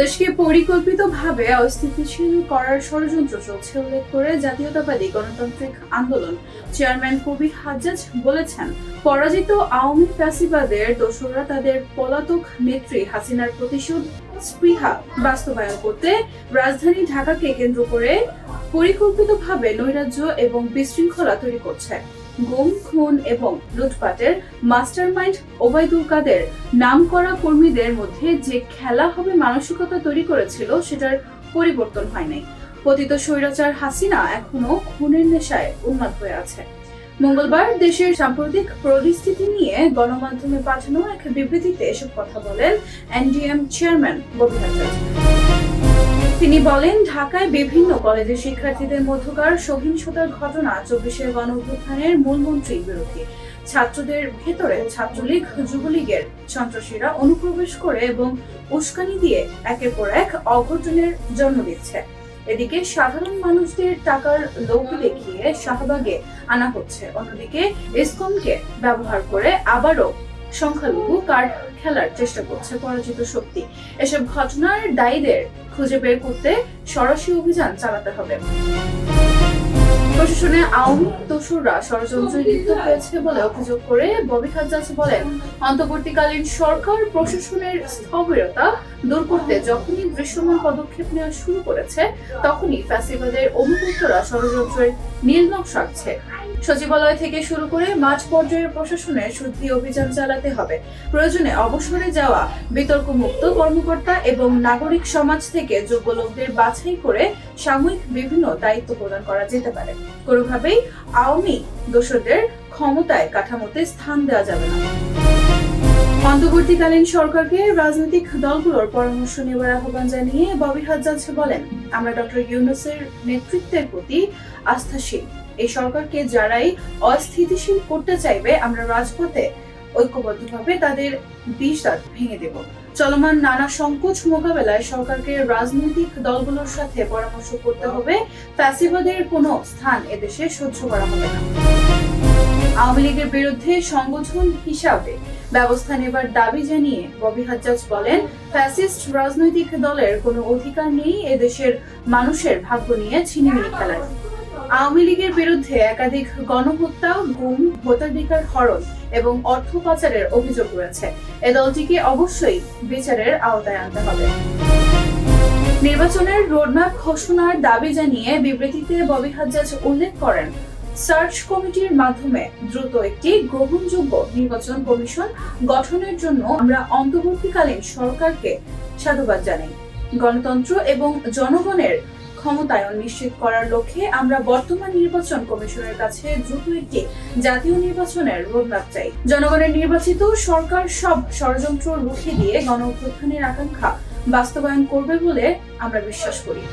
দেশকে পরিকল্পিতভাবে অস্থিতিশীল করার ষড়যন্ত্র চলছে উল্লেখ করে জাতীয়তাবাদী গণতান্ত্রিক আন্দোলন চেয়ারম্যান কবির হাজ্জাজ বলেছেন, পরাজিত আওয়ামী ফ্যাসিবাদের দোসররা তাদের পলাতক নেত্রী হাসিনার প্রতিশোধ স্পৃহা বাস্তবায়ন করতে রাজধানী ঢাকাকে কেন্দ্র করে পরিকল্পিতভাবে নৈরাজ্য এবং বিশৃঙ্খলা তৈরি করছে। গুম, খুন এবং লুটপাটের মাস্টারমাইন্ড ওবায়দুল কাদের নামকরা কর্মীদের মধ্যে যে খেলা হবে মানসিকতা তৈরি করেছিল সেটার পরিবর্তন হয় নাই। পতিত স্বৈরাচার হাসিনা এখনো খুনের নেশায় উন্মাদ হয়ে আছে। মঙ্গলবার দেশের সাম্প্রতিক পরিস্থিতি নিয়ে গণমাধ্যমে পাঠানো এক বিবৃতিতে এসব কথা বলেন এনডিএম চেয়ারম্যান কবির হাজ্জাজ। তিনি বলেন, ঢাকায় বিভিন্ন কলেজের শিক্ষার্থীদের মধ্যকার সহিংসতার ঘটনা ২৪শে গণঅভ্যুত্থানের মূলমন্ত্রীর বিরোধী। ছাত্রদের ভেতরে ছাত্রলীগ, যুবলীগের সন্ত্রাসীরা অনুপ্রবেশ করে এবং উস্কানি দিয়ে একের পর এক অঘটনের জন্ম দিচ্ছে। এদিকে সাধারণ মানুষদের টাকার লোভ দেখিয়ে শাহবাগে আনা হচ্ছে, অন্যদিকে ইসকনকে ব্যবহার করে আবারও সংখ্যালঘু কার্ড খেলার চেষ্টা করছে পরাজিত শক্তি। এসব ঘটনার দায়ীদের খুঁজে বের করতে সরাসরি অভিযান চালাতে হবে। প্রশাসনে আওয়ামী দোসররা ষড়যন্ত্রে লিপ্ত হয়েছে বলে অভিযোগ করে কবির হাজ্জাজ বলেন, অন্তর্বর্তীকালীন সরকার প্রশাসনের স্থবিরতা দূর করতে যখনই দৃশ্যমান পদক্ষেপ নেওয়া শুরু করেছে তখনই ফ্যাসিবাদের অনুগতরা ষড়যন্ত্রের নীল নকশা আঁকছে। সচিবালয় থেকে শুরু করে মাঠ পর্যায়ের প্রশাসনের শুদ্ধি অভিযান চালাতে হবে। প্রয়োজনে অবসরে যাওয়া বিতর্কমুক্ত কর্মকর্তা এবং নাগরিক সমাজ থেকে যোগ্য লোকদের বাছাই করে সাময়িক বিভিন্ন দায়িত্ব প্রদান করা যেতে পারে। কোনোভাবেই আওয়ামী দোসরদের ক্ষমতায় কাঠামোতে স্থান দেওয়া যাবে না। অন্তর্বর্তীকালীন সরকারকে রাজনৈতিক দলগুলোর পরামর্শ নেওয়ার আহ্বান জানিয়ে কবির হাজ্জাজ বলেন, আমরা ডক্টর ইউনূসের নেতৃত্বের প্রতি আস্থাশীল। এই সরকারকে যারাই অস্থিতিশীল করতে চাইবে আমরা রাজপথে ঐক্যবদ্ধভাবে তাদের বিষদাঁত ভেঙে দেব। চলমান নানা সংকট মোকাবেলায় সরকারকে রাজনৈতিক দলগুলোর সাথে পরামর্শ করতে হবে। ফ্যাসিবাদের কোনো স্থান এদেশে সহ্য করা হবে না। আওয়ামী লীগের বিরুদ্ধে সংগঠন হিসাবে ব্যবস্থা নেবার দাবি জানিয়ে কবির হাজ্জাজ বলেন, ফ্যাসিস্ট রাজনৈতিক দলের কোনো অধিকার নেই এদেশের মানুষের ভাগ্য নিয়ে ছিনিমিনি খেলার। আওয়ামী লীগের বিরুদ্ধে একাধিক গণহত্যা, গুম, ভোটাধিকার হরণ এবং অর্থ পাচারের অভিযোগ রয়েছে। এ দলটিকে অবশ্যই বিচারের আওতায় আনতে হবে। নির্বাচনের রোডম্যাপ ঘোষণার দাবি জানিয়ে বিবৃতিতে কবির হাজ্জাজ উল্লেখ করেন, সার্চ কমিটির মাধ্যমে দ্রুত একটি গ্রহণযোগ্য নির্বাচন কমিশন গঠনের জন্য আমরা অন্তর্বর্তীকালীন সরকারকে সাধুবাদ জানাই। গণতন্ত্র এবং জনগণের ক্ষমতায়ন নিশ্চিত করার লক্ষ্যে আমরা বর্তমান নির্বাচন কমিশনের কাছে দ্রুত একটি জাতীয় নির্বাচনের রোডম্যাপ চাই। জনগণের নির্বাচিত সরকার সব ষড়যন্ত্র রুখে দিয়ে গণঅভ্যুত্থানের আকাঙ্ক্ষা বাস্তবায়ন করবে বলে আমরা বিশ্বাস করি।